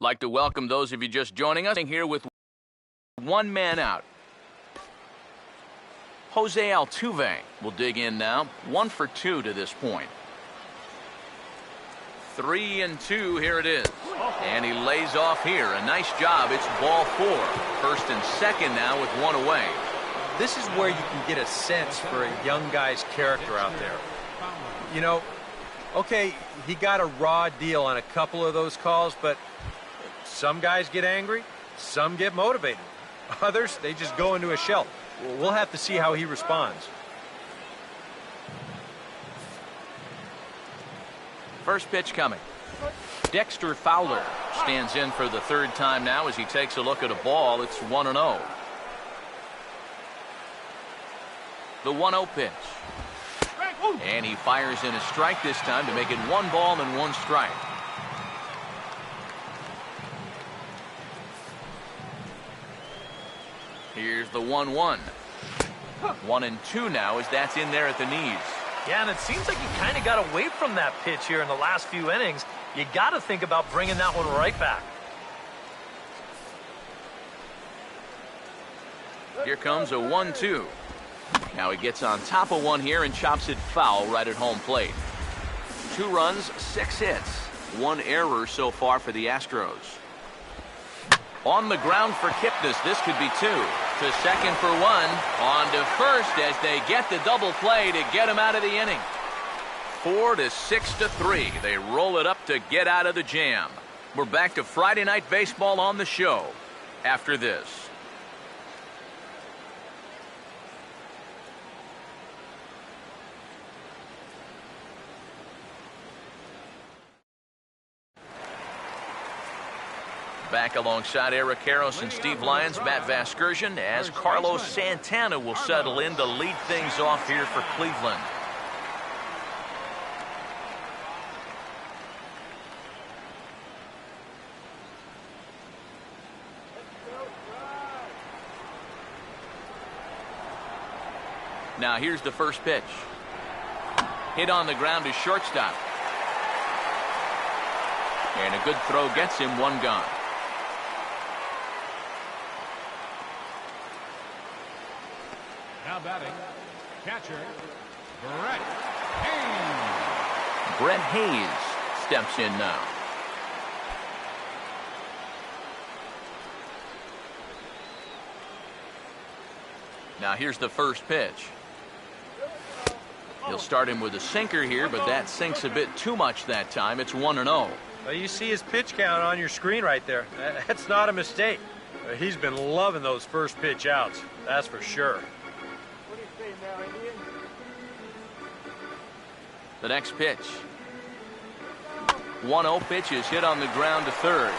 Like to welcome those of you just joining us here with one man out. Jose Altuve will dig in now. 1 for 2 to this point. 3-2, here it is. And he lays off here. A nice job. It's ball 4. First and second now with one away. This is where you can get a sense for a young guy's character out there. You know, okay, he got a raw deal on a couple of those calls, but some guys get angry, some get motivated. Others, they just go into a shell. We'll have to see how he responds. First pitch coming. Dexter Fowler stands in for the third time now as he takes a look at a ball. It's 1-0. The 1-0 pitch. And he fires in a strike this time to make it 1 ball and 1 strike. Here's the 1-1. 1-2 now as that's in there at the knees. Yeah, and it seems like he kind of got away from that pitch here in the last few innings. You got to think about bringing that one right back. Here comes a 1-2. Now he gets on top of one here and chops it foul right at home plate. 2 runs, 6 hits. 1 error so far for the Astros. On the ground for Kipnis. This could be 2. To second for 1. On to first as they get the double play to get him out of the inning. 4-6-3. They roll it up to get out of the jam. We're back to Friday Night Baseball on the show after this. Back alongside Eric Karros and Steve Lyons, Matt Vasgersian, as Carlos Santana will settle in to lead things off here for Cleveland. Now here's the first pitch. Hit on the ground to shortstop. And a good throw gets him 1 gone. Now batting, catcher, Brett Hayes. Brett Hayes steps in now. Now here's the first pitch. He'll start him with a sinker here, but that sinks a bit too much that time. It's 1-0. Well, you see his pitch count on your screen right there. That's not a mistake. He's been loving those first pitch outs, that's for sure. The next pitch. 1-0 pitch is hit on the ground to third.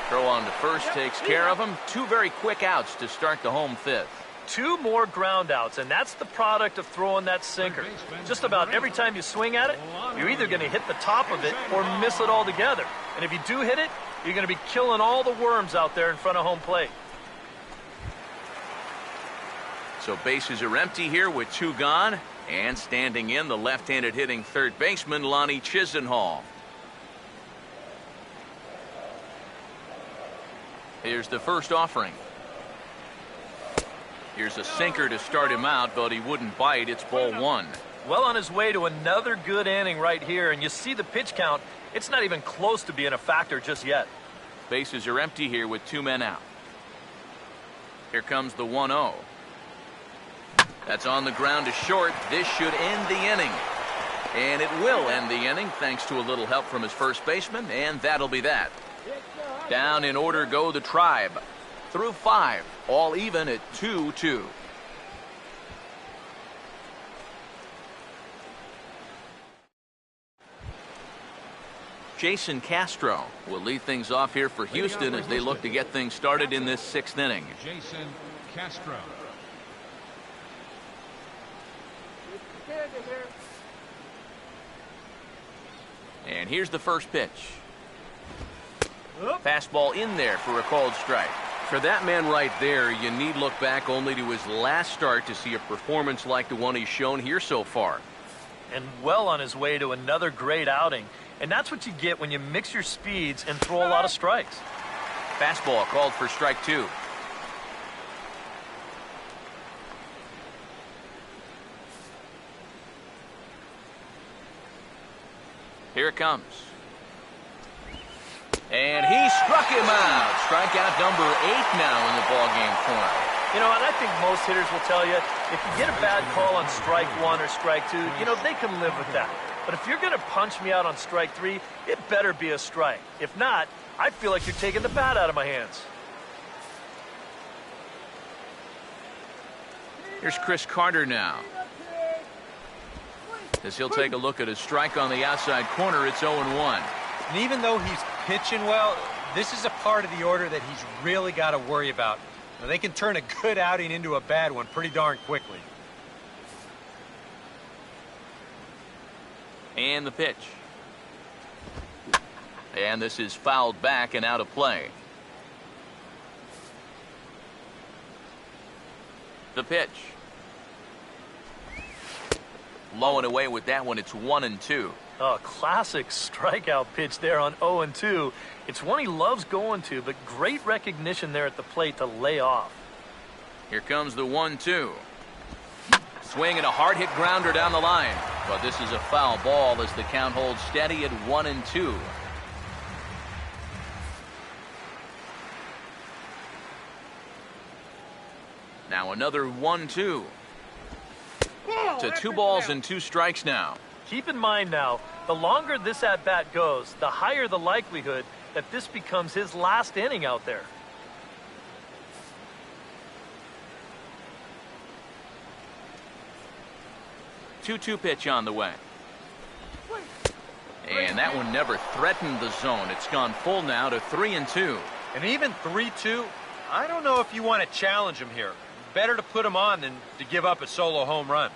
Throw on to first takes care of him. 2 very quick outs to start the home 5th. 2 more ground outs, and that's the product of throwing that sinker. Just about every time you swing at it, you're either going to hit the top of it or miss it altogether. And if you do hit it, you're going to be killing all the worms out there in front of home plate. So bases are empty here with 2 gone. And standing in, the left-handed hitting third baseman, Lonnie Chisenhall. Here's the first offering. Here's a sinker to start him out, but he wouldn't bite. It's ball 1. Well on his way to another good inning right here, and you see the pitch count. It's not even close to being a factor just yet. Bases are empty here with 2 men out. Here comes the 1-0. That's on the ground to short. This should end the inning. And it will end the inning thanks to a little help from his first baseman, and that'll be that. Down in order go the Tribe. Through 5, all even at 2-2. Jason Castro will lead things off here for Houston as they look to get things started in this 6th inning. Jason Castro. And here's the first pitch. Fastball in there for a called strike. For that man right there, you need look back only to his last start to see a performance like the one he's shown here so far. And well on his way to another great outing. And that's what you get when you mix your speeds and throw a lot of strikes. Fastball called for strike 2. Here it comes. And he struck him out. Strikeout number 8 now in the ballgame corner. You know, and I think most hitters will tell you, if you get a bad call on strike 1 or strike 2, you know, they can live with that. But if you're going to punch me out on strike 3, it better be a strike. If not, I feel like you're taking the bat out of my hands. Here's Chris Carter now. As he'll take a look at a strike on the outside corner, it's 0-1. And even though he's pitching well, this is a part of the order that he's really got to worry about. Now, they can turn a good outing into a bad one pretty darn quickly. And the pitch. And this is fouled back and out of play. The pitch. Low and away with that one. It's 1-2. Oh, classic strikeout pitch there on 0-2. It's one he loves going to, but great recognition there at the plate to lay off. Here comes the 1-2. Swing and a hard hit grounder down the line. But this is a foul ball as the count holds steady at 1-2. Now another 1-2. To 2 balls and 2 strikes now. Keep in mind now, the longer this at-bat goes, the higher the likelihood that this becomes his last inning out there. Two pitch on the way. And that one never threatened the zone. It's gone full now to 3-2. And even 3-2, I don't know if you want to challenge him here. Better to put him on than to give up a solo home run.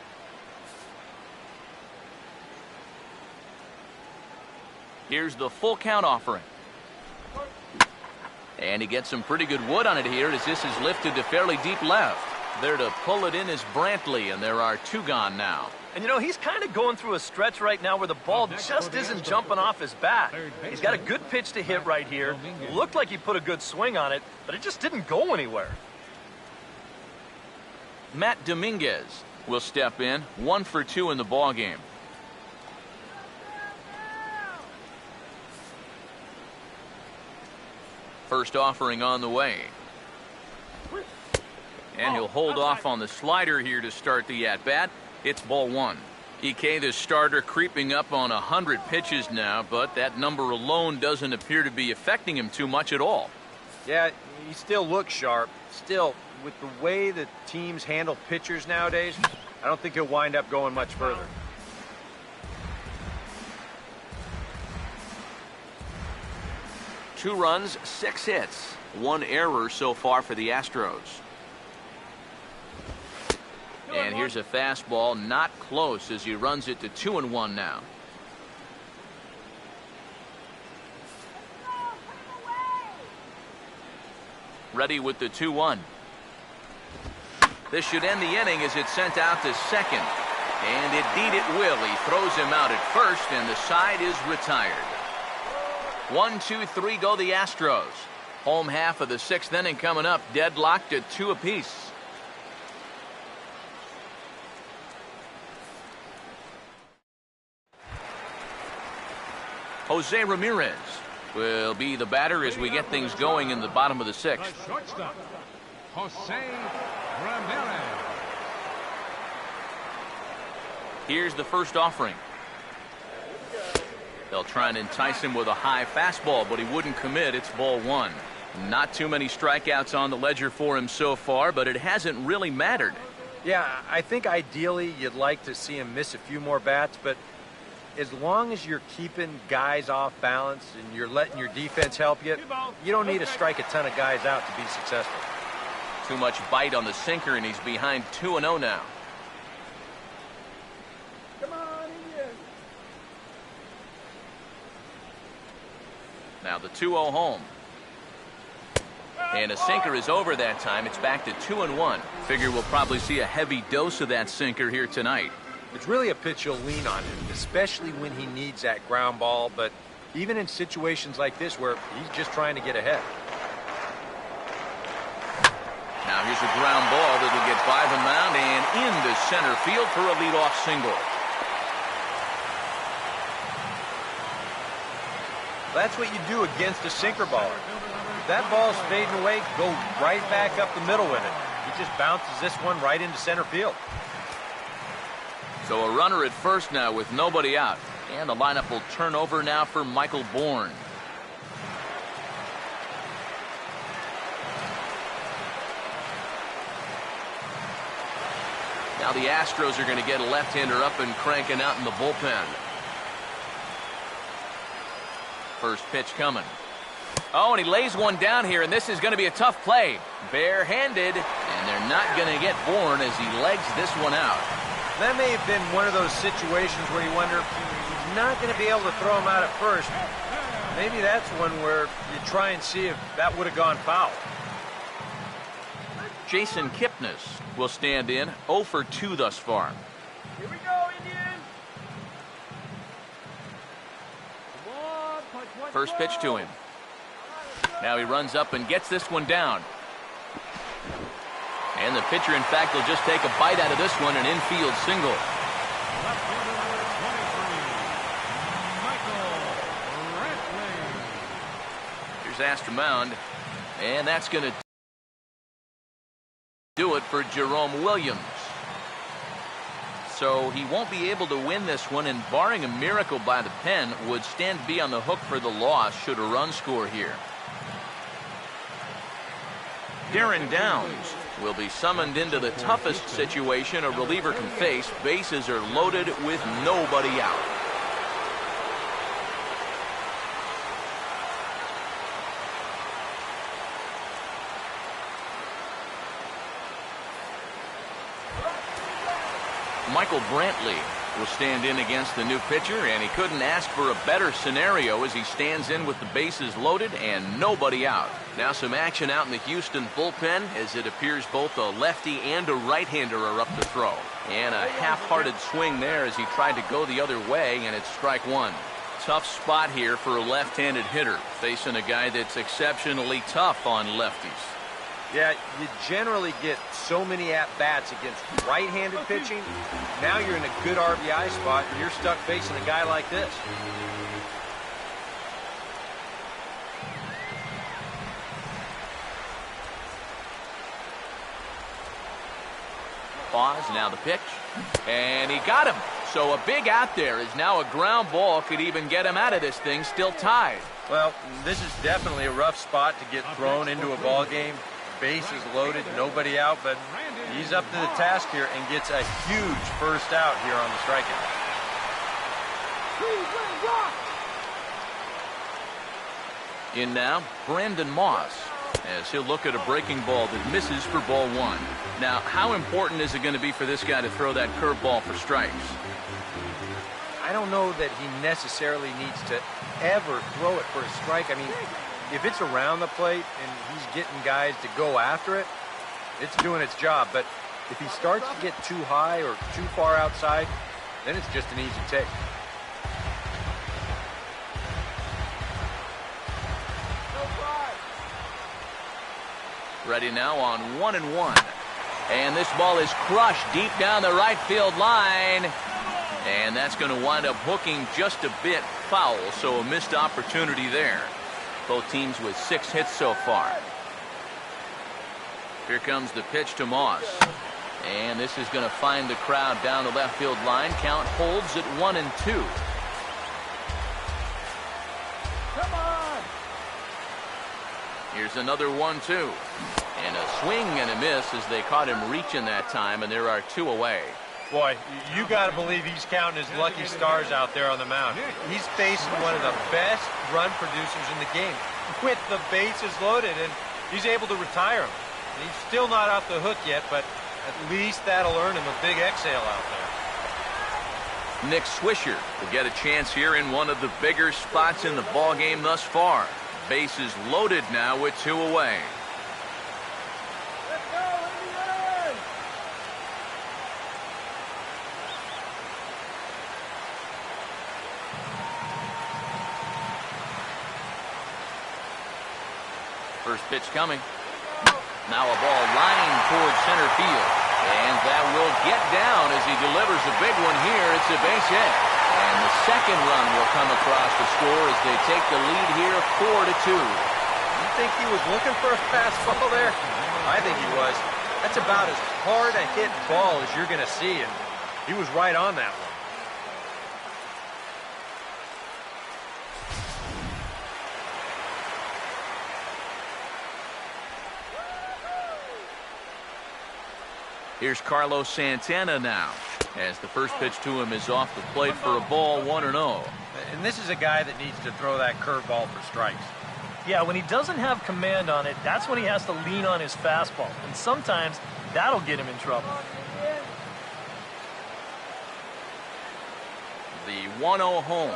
Here's the full count offering. And he gets some pretty good wood on it here as this is lifted to fairly deep left. There to pull it in is Brantley, and there are 2 gone now. And, you know, he's kind of going through a stretch right now where the ball just isn't jumping off his bat. He's got a good pitch to hit right here. Looked like he put a good swing on it, but it just didn't go anywhere. Matt Dominguez will step in, 1 for 2 in the ballgame. First offering on the way. And he'll hold off on the slider here to start the at-bat. It's ball 1. EK, the starter, creeping up on 100 pitches now, but that number alone doesn't appear to be affecting him too much at all. Yeah, he still looks sharp. Still, with the way that teams handle pitchers nowadays, I don't think he'll wind up going much further. Two runs, 6 hits, 1 error so far for the Astros. And here's a fastball, not close as he runs it to 2-1 now. Ready with the 2-1. This should end the inning as it's sent out to second. And indeed it will. He throws him out at first, and the side is retired. 1, 2, 3 go the Astros. Home half of the 6th inning coming up, deadlocked at 2 apiece. Jose Ramirez will be the batter as we get things going in the bottom of the 6th. The shortstop, Jose Ramirez. Here's the first offering. They'll try and entice him with a high fastball, but he wouldn't commit. It's ball 1. Not too many strikeouts on the ledger for him so far, but it hasn't really mattered. Yeah, I think ideally you'd like to see him miss a few more bats, but as long as you're keeping guys off balance and you're letting your defense help you, you don't need to strike a ton of guys out to be successful. Too much bite on the sinker, and he's behind 2-0 now. Now the 2-0 home. And a sinker is over that time. It's back to 2-1. Figure we'll probably see a heavy dose of that sinker here tonight. It's really a pitch you'll lean on, especially when he needs that ground ball, but even in situations like this where he's just trying to get ahead. Now here's a ground ball that'll get by the mound and into center field for a leadoff single. That's what you do against a sinker baller. If that ball's fading away, go right back up the middle with it. He just bounces this one right into center field. So a runner at first now with nobody out. And the lineup will turn over now for Michael Bourne. Now the Astros are going to get a left-hander up and cranking out in the bullpen. First pitch coming. Oh, and he lays one down here, and this is going to be a tough play. Barehanded, and they're not going to get Bourne as he legs this one out. That may have been one of those situations where you wonder, he's not going to be able to throw him out at first. Maybe that's one where you try and see if that would have gone foul. Jason Kipnis will stand in, 0 for 2 thus far. Here we go, Indians. First pitch to him. Now he runs up and gets this one down. And the pitcher, in fact, will just take a bite out of this one, an infield single. Left-hander number 23, Michael Brantley. Here's Astor mound, and that's going to do it for Jerome Williams. So he won't be able to win this one, and barring a miracle by the pen, would stand to be on the hook for the loss should a run score here. Darren Downs will be summoned into the toughest situation a reliever can face. Bases are loaded with nobody out. Michael Brantley will stand in against the new pitcher, and he couldn't ask for a better scenario as he stands in with the bases loaded and nobody out. Now some action out in the Houston bullpen as it appears both a lefty and a right-hander are up to throw. And a half-hearted swing there as he tried to go the other way, and it's strike one. Tough spot here for a left-handed hitter, facing a guy that's exceptionally tough on lefties. Yeah, you generally get so many at-bats against right-handed pitching. Now you're in a good RBI spot, and you're stuck facing a guy like this. Pause, now the pitch. And he got him. So a big out there is now a ground ball could even get him out of this thing, still tied. Well, this is definitely a rough spot to get thrown into a ball game. Bases loaded, nobody out, but he's up to the task here and gets a huge first out here on the strikeout. In now, Brandon Moss, as he'll look at a breaking ball that misses for ball one. Now, how important is it going to be for this guy to throw that curveball for strikes? I don't know that he necessarily needs to ever throw it for a strike. I mean, if it's around the plate and he's getting guys to go after it, it's doing its job. But if he starts to get too high or too far outside, then it's just an easy take. Ready now on 1-1. And this ball is crushed deep down the right field line. And that's going to wind up hooking just a bit foul, so a missed opportunity there. Both teams with 6 hits so far. Here comes the pitch to Moss. And this is going to find the crowd down the left field line. Count holds at 1-2. Come on! Here's another 1-2. And a swing and a miss as they caught him reaching that time, and there are 2 away. Boy, you got to believe he's counting his lucky stars out there on the mound. He's facing one of the best run producers in the game with the bases loaded, and he's able to retire him. He's still not off the hook yet, but at least that'll earn him a big exhale out there. Nick Swisher will get a chance here in one of the bigger spots in the ballgame thus far. Bases loaded now with 2 away. First pitch coming. Now a ball lined towards center field. And that will get down as he delivers a big one here. It's a base hit. And the second run will come across the score as they take the lead here 4-2. You think he was looking for a fastball there? I think he was. That's about as hard a hit ball as you're going to see, and he was right on that one. Here's Carlos Santana now, as the first pitch to him is off the plate for a ball, 1-0. And this is a guy that needs to throw that curveball for strikes. Yeah, when he doesn't have command on it, that's when he has to lean on his fastball. And sometimes that'll get him in trouble. The 1-0 home.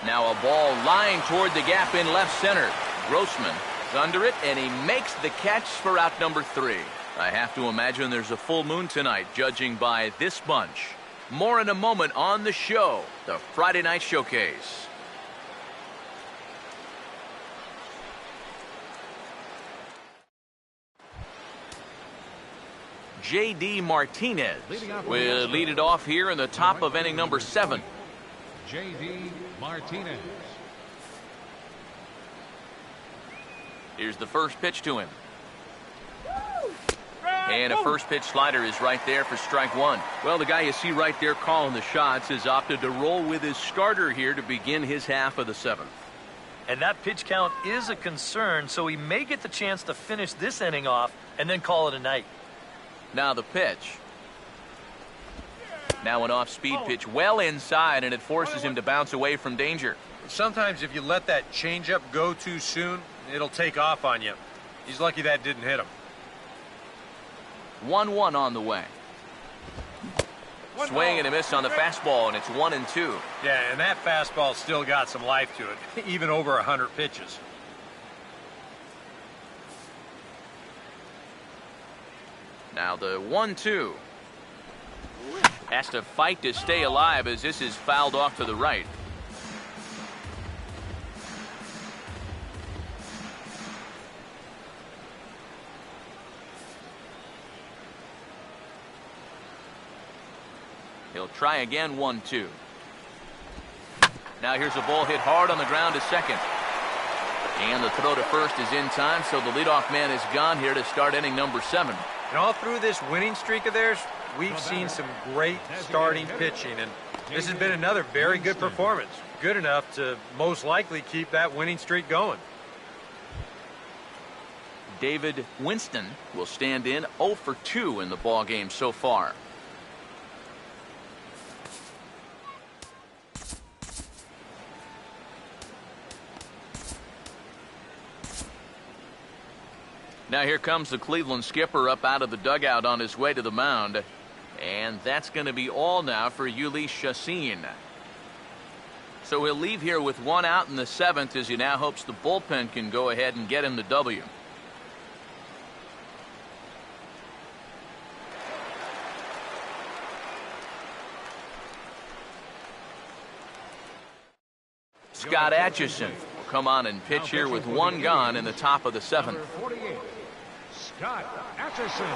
Now a ball lined toward the gap in left center. Grossman is under it, and he makes the catch for out number 3. I have to imagine there's a full moon tonight, judging by this bunch. More in a moment on the show, the Friday Night Showcase. J.D. Martinez will lead it off here in the top of inning number 7. J.D. Martinez. Here's the first pitch to him. And a first pitch slider is right there for strike 1. Well, the guy you see right there calling the shots has opted to roll with his starter here to begin his half of the 7th. And that pitch count is a concern, so he may get the chance to finish this inning off and then call it a night. Now the pitch. Now an off-speed pitch well inside, and it forces him to bounce away from danger. Sometimes if you let that changeup go too soon, it'll take off on you. He's lucky that didn't hit him. 1-1 on the way. Swing and a miss on the fastball, and it's 1-2. Yeah, and that fastball still got some life to it, even over 100 pitches. Now the 1-2. Has to fight to stay alive as this is fouled off to the right. He'll try again, 1-2. Now here's a ball hit hard on the ground to second. And the throw to first is in time, so the leadoff man is gone here to start inning number 7. And all through this winning streak of theirs, we've seen some great starting pitching, and this has been another very good performance. Good enough to most likely keep that winning streak going. David Winston will stand in 0 for 2 in the ballgame so far. Now here comes the Cleveland skipper up out of the dugout on his way to the mound. And that's going to be all now for Yuli Chassin. So he'll leave here with 1 out in the 7th as he now hopes the bullpen can go ahead and get him the W. Scott Atchison will come on and pitch here with 1 gone in the top of the 7th. Number 48, Scott Atchison.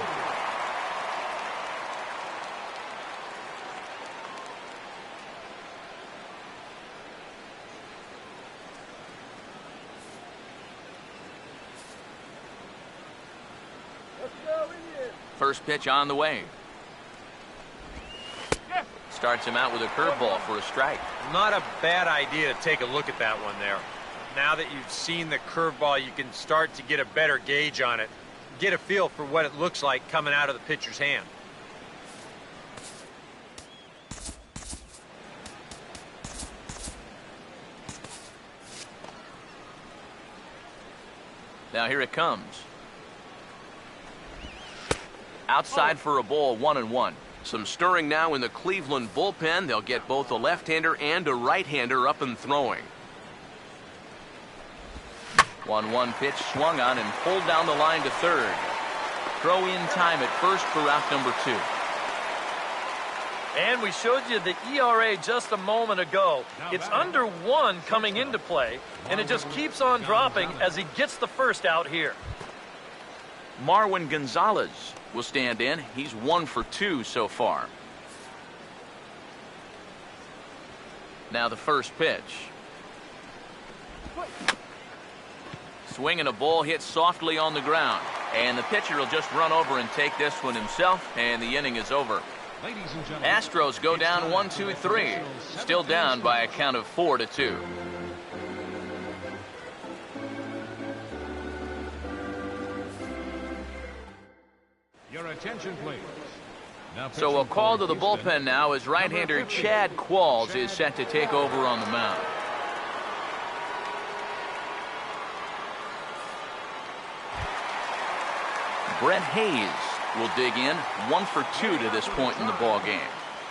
First pitch on the way. Starts him out with a curveball for a strike. Not a bad idea to take a look at that one there. Now that you've seen the curveball, you can start to get a better gauge on it. Get a feel for what it looks like coming out of the pitcher's hand. Now here it comes. Outside for a ball, 1-1. Some stirring now in the Cleveland bullpen. They'll get both a left-hander and a right-hander up and throwing. 1-1 pitch swung on and pulled down the line to third. Throw in time at first for out number 2. And we showed you the ERA just a moment ago. It's under 1 coming into play, and it just keeps on dropping as he gets the first out here. Marwin Gonzalez will stand in. He's 1 for 2 so far. Now the first pitch. Swinging a ball hit softly on the ground. And the pitcher will just run over and take this one himself, and the inning is over. Astros go down 1-2-3. Still down by a count of 4-2. Your attention, please. So a call to the bullpen now as right-hander Chad Qualls is set to take over on the mound. Brett Hayes will dig in, 1 for 2 to this point in the ball game.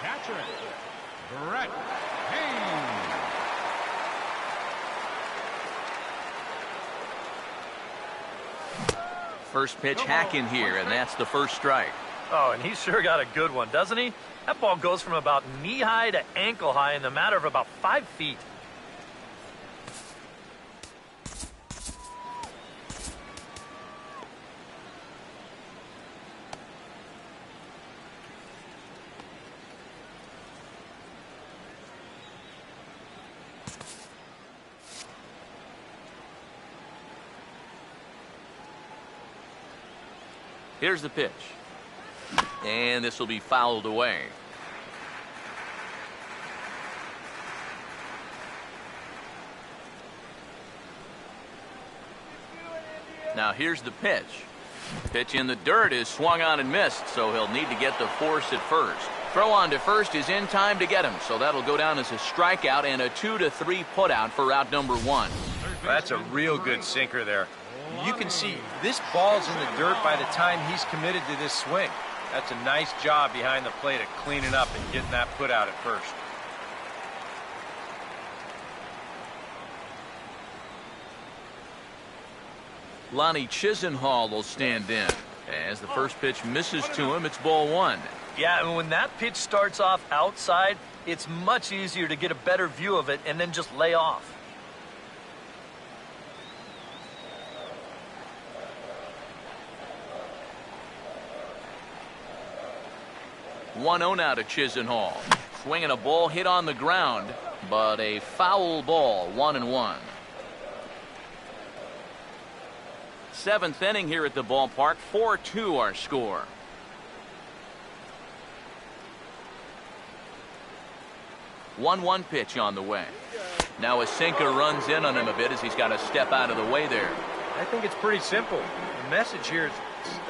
Catcher, Brett Hayes. First pitch hack in here, and that's the first strike. Oh, and he's sure got a good one, doesn't he? That ball goes from about knee-high to ankle-high in the matter of about 5 feet. Here's the pitch. And this will be fouled away. Now here's the pitch. Pitch in the dirt is swung on and missed, so he'll need to get the force at first. Throw on to first is in time to get him, so that'll go down as a strikeout and a 2-3 putout for out number 1. That's a real good sinker there. You can see this ball's in the dirt by the time he's committed to this swing. That's a nice job behind the plate of cleaning up and getting that put out at first. Lonnie Chisenhall will stand in. As the first pitch misses to him, it's ball 1. Yeah, and when that pitch starts off outside, it's much easier to get a better view of it and then just lay off. One 0 now to Chisenhall. Swinging a ball hit on the ground, but a foul ball, 1-1. 7th inning here at the ballpark, 4-2 our score. One pitch on the way. Now a sinker runs in on him a bit as he's got to step out of the way there. I think it's pretty simple. The message here is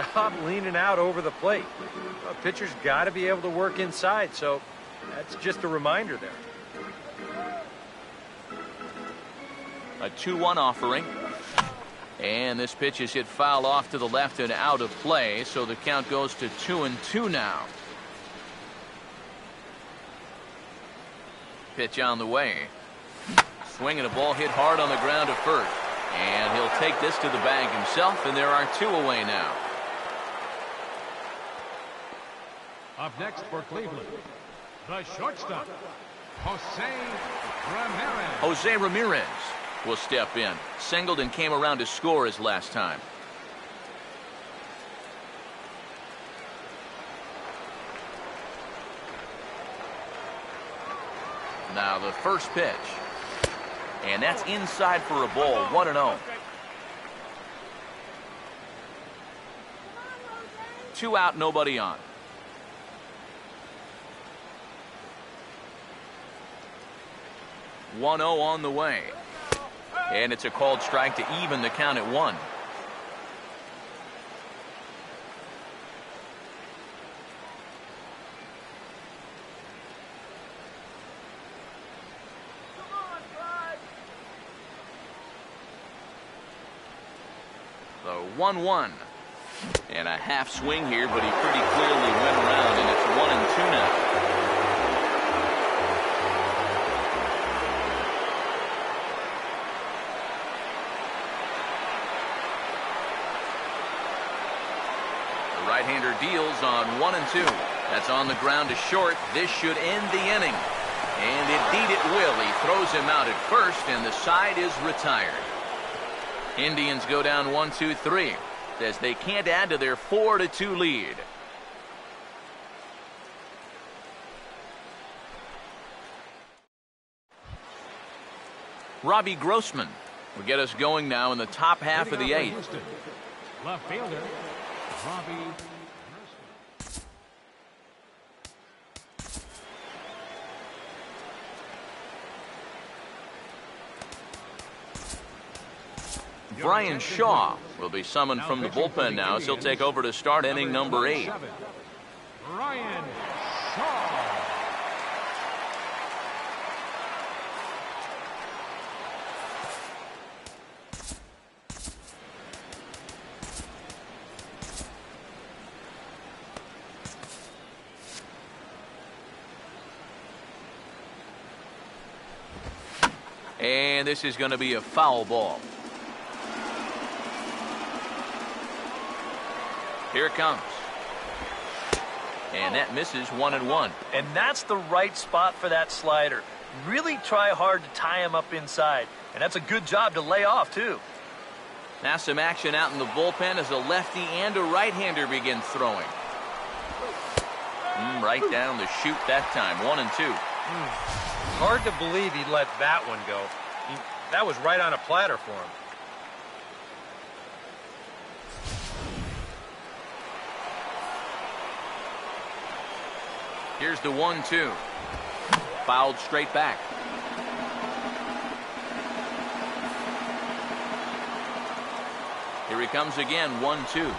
stop leaning out over the plate. A pitcher's got to be able to work inside, so that's just a reminder there. A 2-1 offering. And this pitch is hit foul off to the left and out of play, so the count goes to 2-2 now. Pitch on the way. Swinging a ball hit hard on the ground at first. And he'll take this to the bag himself, and there are 2 away now. Up next for Cleveland, the shortstop, Jose Ramirez. Jose Ramirez will step in. Singled and came around to score his last time. Now the first pitch. And that's inside for a ball, 1-0. 2 out, nobody on. One 0 on the way. And it's a called strike to even the count at 1. The 1-1. And a half swing here, but he pretty clearly went around, and it's 1-2 now. The right-hander deals on 1-2. That's on the ground to short. This should end the inning. And indeed it will. He throws him out at first, and the side is retired. Indians go down 1-2-3 as they can't add to their 4-2 lead. Robbie Grossman will get us going now in the top half of the eighth. Houston, left fielder, Robbie. Brian Shaw will be summoned from the bullpen now as he'll take over to start inning number 8. Brian Shaw. And this is going to be a foul ball. Here it comes. And that misses 1-1. And that's the right spot for that slider. Really try hard to tie him up inside. And that's a good job to lay off, too. Now some action out in the bullpen as a lefty and a right-hander begin throwing. Right down the chute that time. 1-2. Hard to believe he let that one go. That was right on a platter for him. Here's the 1-2. Fouled straight back. Here he comes again, 1-2.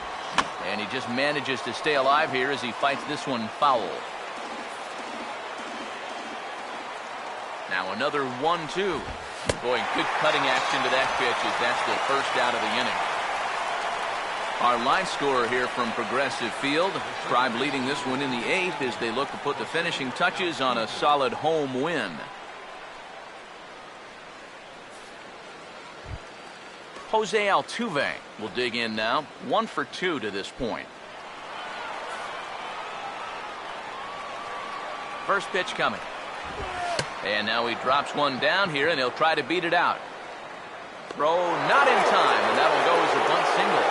And he just manages to stay alive here as he fights this one foul. Now another 1-2. Boy, good cutting action to that pitch as that's the first out of the inning. Our line scorer here from Progressive Field. Tribe leading this one in the 8th as they look to put the finishing touches on a solid home win. Jose Altuve will dig in now. 1 for 2 to this point. First pitch coming. And now he drops one down here, and he'll try to beat it out. Throw not in time, and that'll go as a bunt single.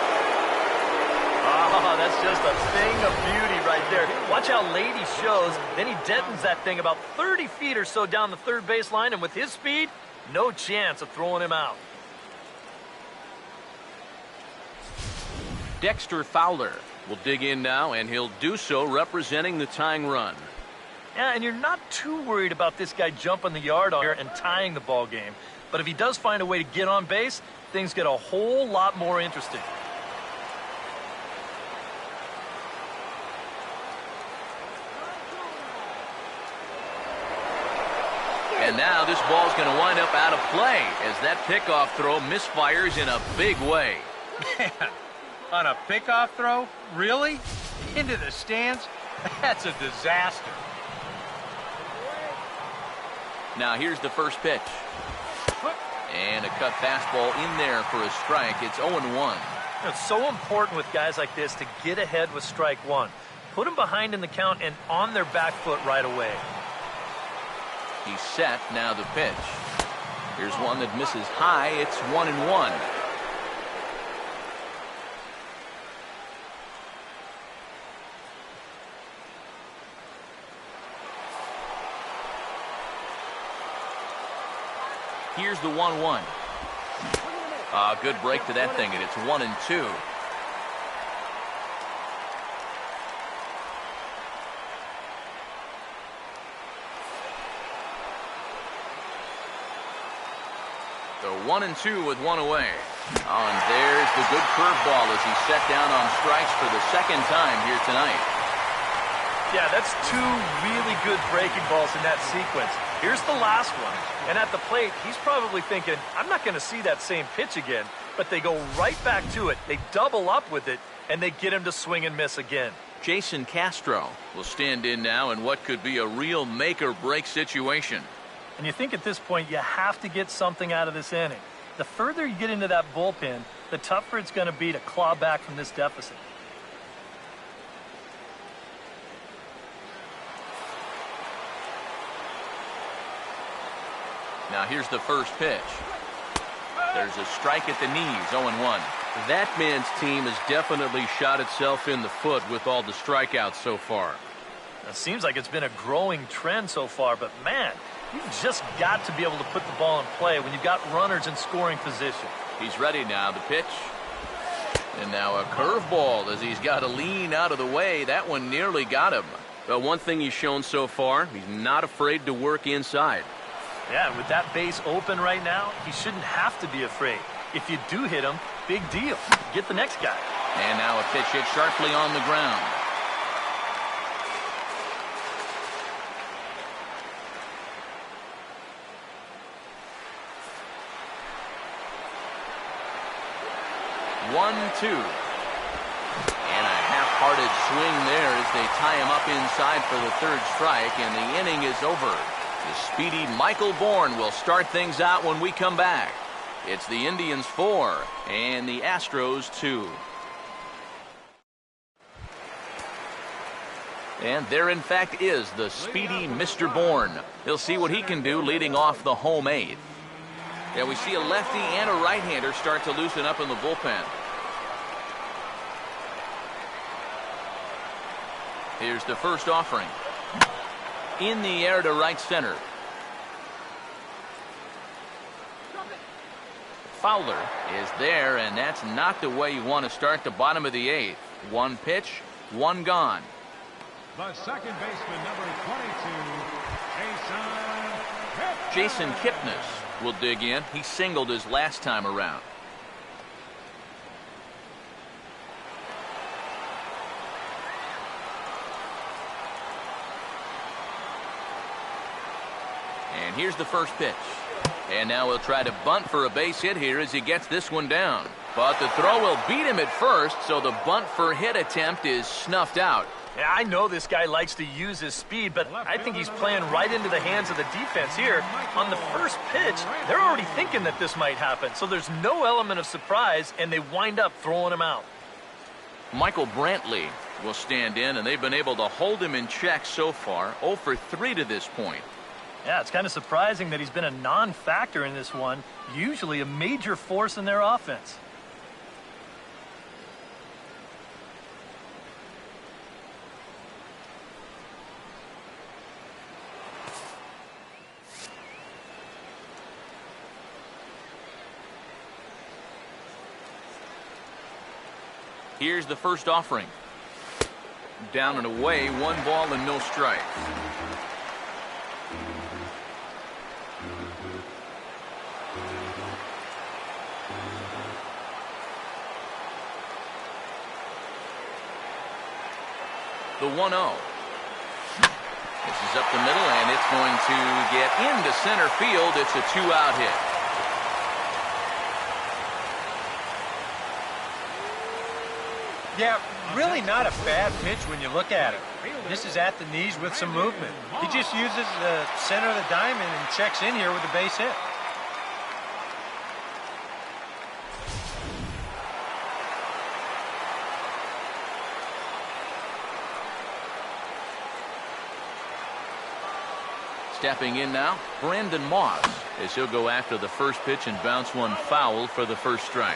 Oh, that's just a thing of beauty right there. Watch how late he shows. Then he deadens that thing about 30 feet or so down the third base line, and with his speed, no chance of throwing him out. Dexter Fowler will dig in now, and he'll do so representing the tying run. Yeah, and you're not too worried about this guy jumping the yard on here and tying the ball game. But if he does find a way to get on base, things get a whole lot more interesting. And now this ball's going to wind up out of play as that pickoff throw misfires in a big way. Man, on a pickoff throw? Really? Into the stands? That's a disaster. Now here's the first pitch. And a cut fastball in there for a strike. It's 0-1. It's so important with guys like this to get ahead with strike one. Put them behind in the count and on their back foot right away. He's set. Now the pitch. Here's one that misses high. It's 1-1. Here's the 1-1. Good break to that thing, and it's 1-2. So 1-2 with one away. Oh, and there's the good curveball as he's set down on strikes for the second time here tonight. Yeah, that's two really good breaking balls in that sequence. Here's the last one. And at the plate, he's probably thinking, I'm not going to see that same pitch again. But they go right back to it. They double up with it, and they get him to swing and miss again. Jason Castro will stand in now in what could be a real make-or-break situation. And you think at this point you have to get something out of this inning. The further you get into that bullpen, the tougher it's going to be to claw back from this deficit. Now here's the first pitch. There's a strike at the knees, 0-1. That man's team has definitely shot itself in the foot with all the strikeouts so far. It seems like it's been a growing trend so far, but man, you've just got to be able to put the ball in play when you've got runners in scoring position. He's ready now. The pitch. And now a curveball as he's got to lean out of the way. That one nearly got him. But one thing he's shown so far, he's not afraid to work inside. Yeah, with that base open right now, he shouldn't have to be afraid. If you do hit him, big deal. Get the next guy. And now a pitch hit sharply on the ground. One, two. And a half-hearted swing there as they tie him up inside for the third strike, and the inning is over. The speedy Michael Bourne will start things out when we come back. It's the Indians 4 and the Astros 2. And there, in fact, is the speedy Mr. Bourne. He'll see what he can do leading off the home eighth. Yeah, we see a lefty and a right-hander start to loosen up in the bullpen. Here's the first offering. In the air to right center. Fowler is there, and that's not the way you want to start the bottom of the eighth. One pitch, one gone. The second baseman, number 22, Jason Kipnis will dig in. He singled his last time around. And here's the first pitch. And now he'll try to bunt for a base hit here as he gets this one down. But the throw will beat him at first, so the bunt for hit attempt is snuffed out. Yeah, I know this guy likes to use his speed, but I think he's playing right into the hands of the defense here. On the first pitch, they're already thinking that this might happen, so there's no element of surprise, and they wind up throwing him out. Michael Brantley will stand in, and they've been able to hold him in check so far, 0 for 3 to this point. Yeah, it's kind of surprising that he's been a non-factor in this one, usually a major force in their offense. Here's the first offering. Down and away, 1 ball and no strikes. The 1-0. This is up the middle, and it's going to get into center field. It's a 2-out hit. Yeah, really not a bad pitch when you look at it. This is at the knees with some movement. He just uses the center of the diamond and checks in here with a base hit. Stepping in now, Brandon Moss, as he'll go after the first pitch and bounce one foul for the first strike.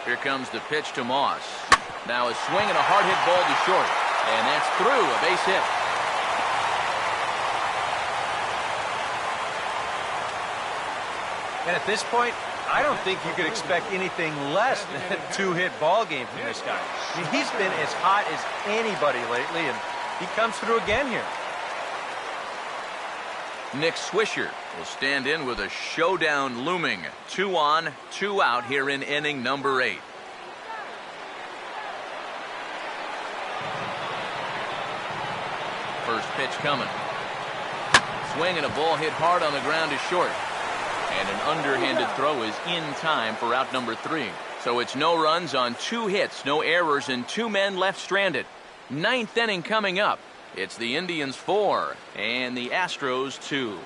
Here comes the pitch to Moss. Now a swing and a hard hit ball to short. And that's through, a base hit. And at this point, I don't think you could expect anything less than a 2-hit ball game from this guy. I mean, he's been as hot as anybody lately, and he comes through again here. Nick Swisher will stand in with a showdown looming. 2 on, 2 out here in inning number 8. First pitch coming. Swing and a ball hit hard on the ground is short. And an underhanded throw is in time for out number 3. So it's no runs on 2 hits, no errors, and 2 men left stranded. 9th inning coming up. It's the Indians 4 and the Astros 2.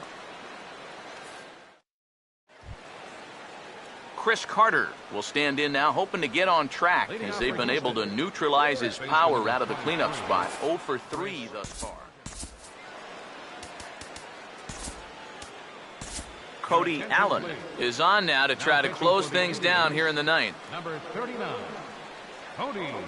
Chris Carter will stand in now, hoping to get on track as they've been able to neutralize his power out of the cleanup spot. 0 for 3 thus far. Cody Allen is on now to try to close things down here in the ninth. Number 39, Cody Allen.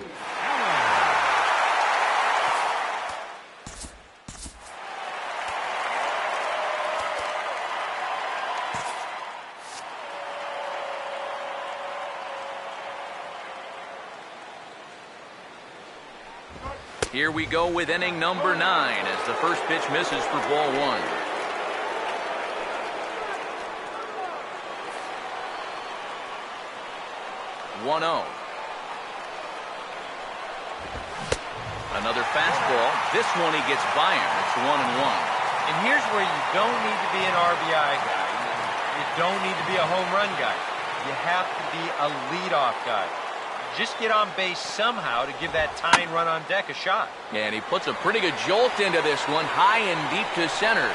Here we go with inning number 9 as the first pitch misses for ball 1. Another fastball. This one he gets by him. It's 1-1. And here's where you don't need to be an RBI guy. You don't need to be a home run guy. You have to be a leadoff guy. Just get on base somehow to give that tying run on deck a shot. And he puts a pretty good jolt into this one, high and deep to center.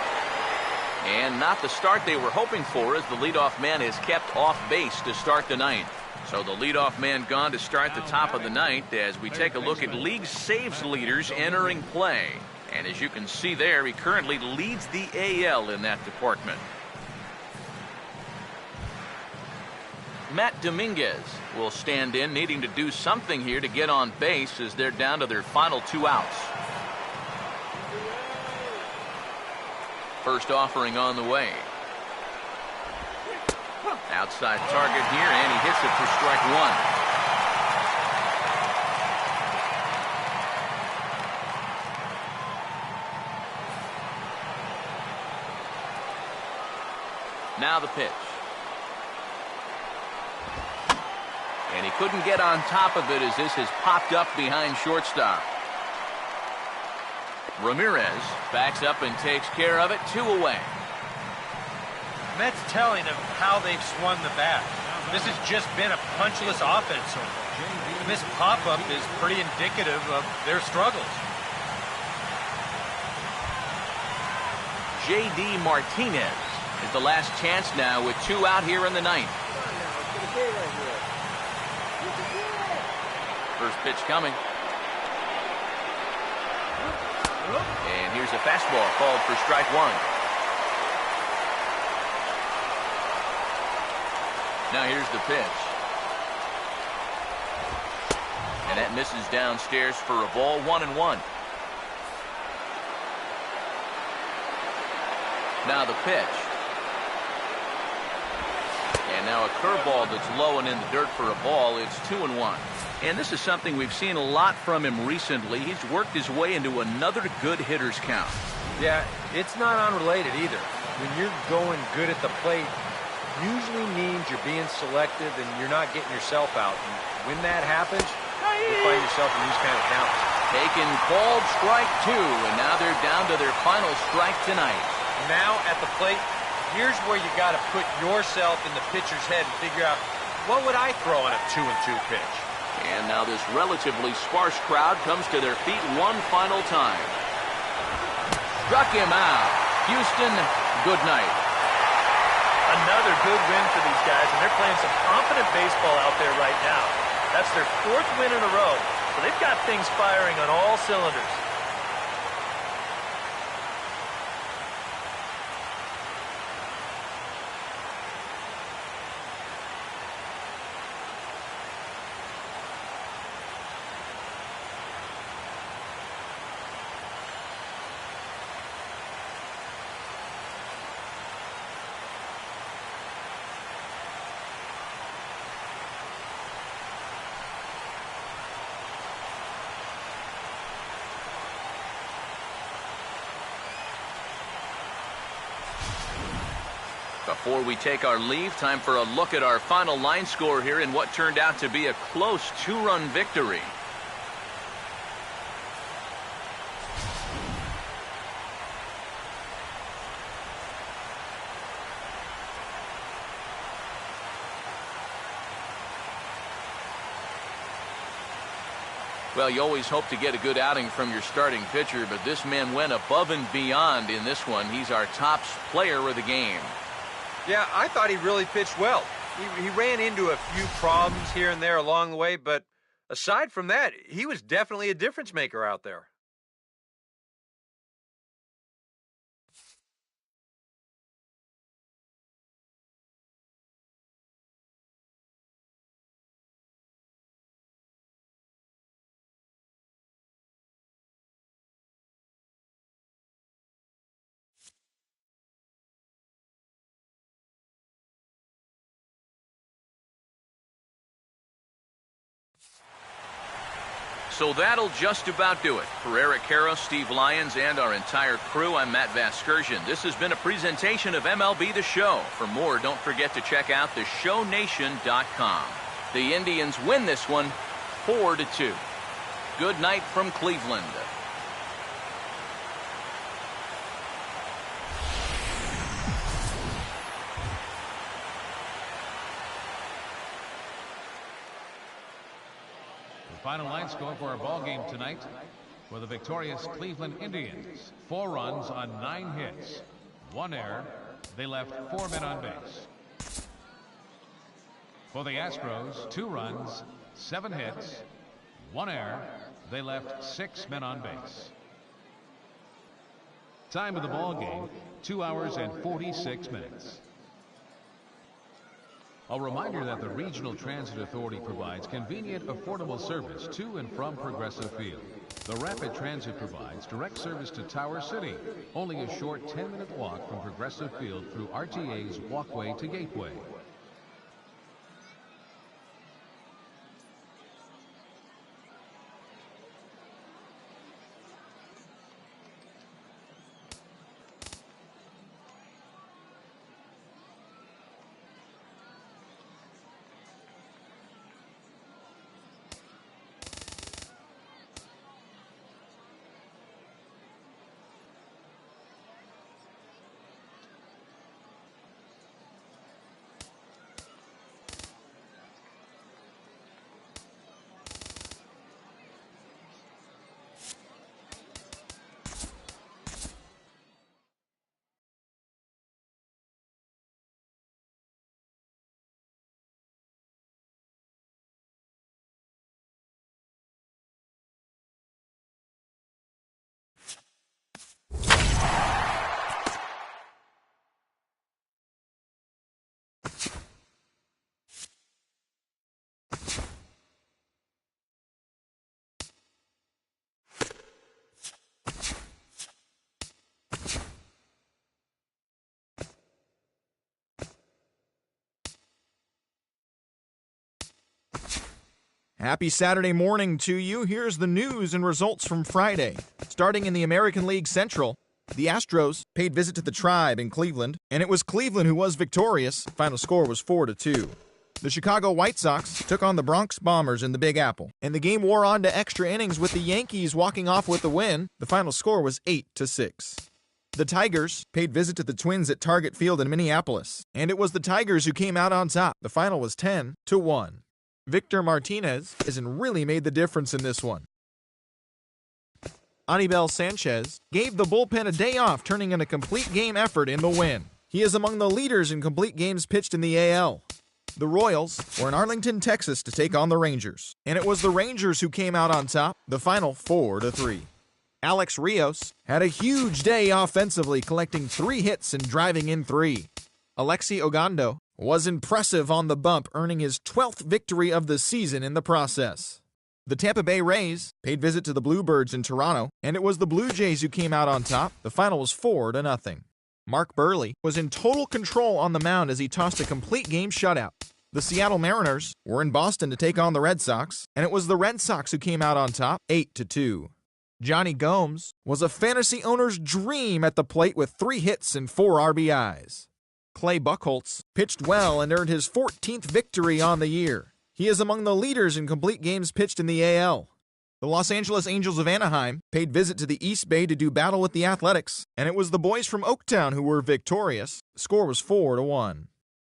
And not the start they were hoping for, as the leadoff man is kept off base to start the ninth. So the leadoff man gone to start the top of the ninth as we take a look at league saves leaders entering play. And as you can see there, he currently leads the AL in that department. Matt Dominguez will stand in, needing to do something here to get on base as they're down to their final 2 outs. First offering on the way. Outside target here, and he hits it for strike 1. Now the pitch. And he couldn't get on top of it as this has popped up behind shortstop. Ramirez backs up and takes care of it. 2 away. And that's telling of how they've swung the bat. This has just been a punchless offense so far. And this pop-up is pretty indicative of their struggles. J.D. Martinez is the last chance now with 2 out here in the ninth. First pitch coming. And here's a fastball called for strike 1. Now here's the pitch. And that misses downstairs for a ball. 1-1. Now the pitch. And now a curveball that's low and in the dirt for a ball. It's 2-1. And this is something we've seen a lot from him recently. He's worked his way into another good hitter's count. Yeah, it's not unrelated either. When you're going good at the plate, usually means you're being selective and you're not getting yourself out. And when that happens, you'll find yourself in these kind of counts. Taken, called strike 2, and now they're down to their final strike tonight. Now at the plate, here's where you got to put yourself in the pitcher's head and figure out, what would I throw on a 2-2 pitch? And now this relatively sparse crowd comes to their feet one final time. Struck him out. Houston, good night. Another good win for these guys, and they're playing some confident baseball out there right now. That's their 4th win in a row, so they've got things firing on all cylinders. Before we take our leave, time for a look at our final line score here in what turned out to be a close 2-run victory. Well, you always hope to get a good outing from your starting pitcher, but this man went above and beyond in this one. He's our top player of the game. Yeah, I thought he really pitched well. He ran into a few problems here and there along the way, but aside from that, he was definitely a difference maker out there. So that'll just about do it. For Eric Harrow, Steve Lyons, and our entire crew, I'm Matt Vasgersian. This has been a presentation of MLB The Show. For more, don't forget to check out theshownation.com. The Indians win this one 4-2. Good night from Cleveland. Final line score for our ball game tonight for the victorious Cleveland Indians: 4 runs on 9 hits, 1 error. They left 4 men on base. For the Astros, 2 runs, 7 hits, 1 error. They left 6 men on base. Time of the ball game, 2 hours and 46 minutes. A reminder that the Regional Transit Authority provides convenient, affordable service to and from Progressive Field. The Rapid Transit provides direct service to Tower City, only a short 10-minute walk from Progressive Field through RTA's Walkway to Gateway. Happy Saturday morning to you. Here's the news and results from Friday. Starting in the American League Central, the Astros paid visit to the Tribe in Cleveland, and it was Cleveland who was victorious. Final score was 4-2. The Chicago White Sox took on the Bronx Bombers in the Big Apple, and the game wore on to extra innings with the Yankees walking off with the win. The final score was 8-6. The Tigers paid visit to the Twins at Target Field in Minneapolis, and it was the Tigers who came out on top. The final was 10-1. Victor Martinez hasn't really made the difference in this one. Anibal Sanchez gave the bullpen a day off, turning in a complete game effort in the win. He is among the leaders in complete games pitched in the AL. The Royals were in Arlington, Texas to take on the Rangers, and it was the Rangers who came out on top, the final 4-3. Alex Rios had a huge day offensively, collecting 3 hits and driving in 3. Alexi Ogando was impressive on the bump, earning his 12th victory of the season in the process. The Tampa Bay Rays paid visit to the Bluebirds in Toronto, and it was the Blue Jays who came out on top. The final was 4-0. Mark Burley was in total control on the mound as he tossed a complete game shutout. The Seattle Mariners were in Boston to take on the Red Sox, and it was the Red Sox who came out on top, 8-2. Johnny Gomes was a fantasy owner's dream at the plate with 3 hits and 4 RBIs. Clay Buchholz pitched well and earned his 14th victory on the year. He is among the leaders in complete games pitched in the AL. The Los Angeles Angels of Anaheim paid visit to the East Bay to do battle with the Athletics, and it was the boys from Oaktown who were victorious. The score was 4-1.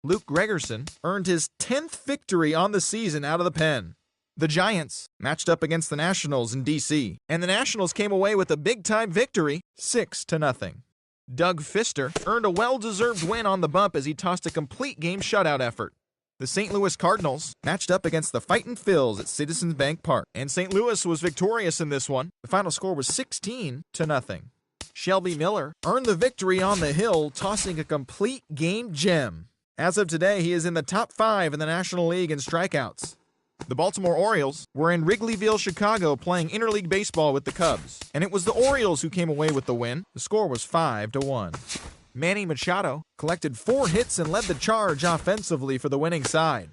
Luke Gregerson earned his 10th victory on the season out of the pen. The Giants matched up against the Nationals in D.C., and the Nationals came away with a big-time victory, 6-0. Doug Fister earned a well-deserved win on the bump as he tossed a complete game shutout effort. The St. Louis Cardinals matched up against the Fightin' Phils at Citizens Bank Park, and St. Louis was victorious in this one. The final score was 16-0. Shelby Miller earned the victory on the hill, tossing a complete game gem. As of today, he is in the top 5 in the National League in strikeouts. The Baltimore Orioles were in Wrigleyville, Chicago, playing interleague baseball with the Cubs, and it was the Orioles who came away with the win. The score was 5-1. Manny Machado collected 4 hits and led the charge offensively for the winning side.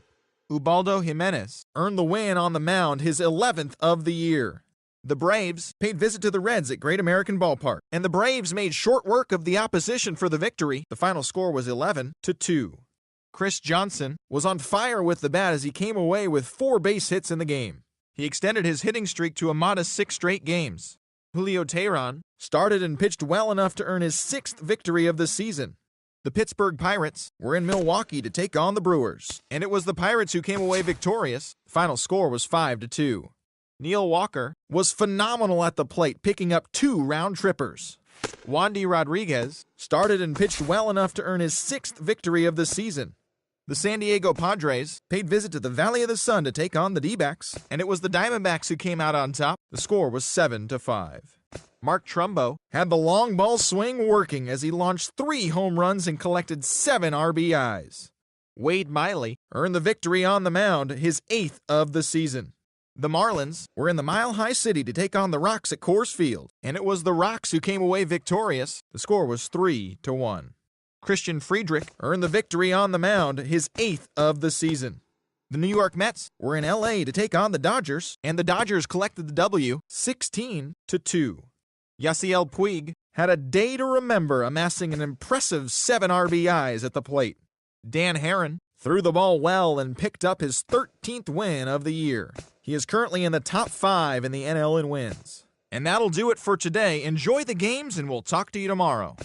Ubaldo Jimenez earned the win on the mound, his 11th of the year. The Braves paid visit to the Reds at Great American Ballpark, and the Braves made short work of the opposition for the victory. The final score was 11-2. Chris Johnson was on fire with the bat as he came away with 4 base hits in the game. He extended his hitting streak to a modest 6 straight games. Julio Teheran started and pitched well enough to earn his 6th victory of the season. The Pittsburgh Pirates were in Milwaukee to take on the Brewers, and it was the Pirates who came away victorious. The final score was 5-2. Neil Walker was phenomenal at the plate, picking up 2 round trippers. Wandy Rodriguez started and pitched well enough to earn his 6th victory of the season. The San Diego Padres paid visit to the Valley of the Sun to take on the D-backs, and it was the Diamondbacks who came out on top. The score was 7-5. Mark Trumbo had the long ball swing working as he launched 3 home runs and collected 7 RBIs. Wade Miley earned the victory on the mound, his 8th of the season. The Marlins were in the Mile High City to take on the Rocks at Coors Field, and it was the Rocks who came away victorious. The score was 3-1. Christian Friedrich earned the victory on the mound, his 8th of the season. The New York Mets were in L.A. to take on the Dodgers, and the Dodgers collected the W 16-2. Yasiel Puig had a day to remember, amassing an impressive 7 RBIs at the plate. Dan Herron threw the ball well and picked up his 13th win of the year. He is currently in the top 5 in the NL in wins. And that'll do it for today. Enjoy the games, and we'll talk to you tomorrow.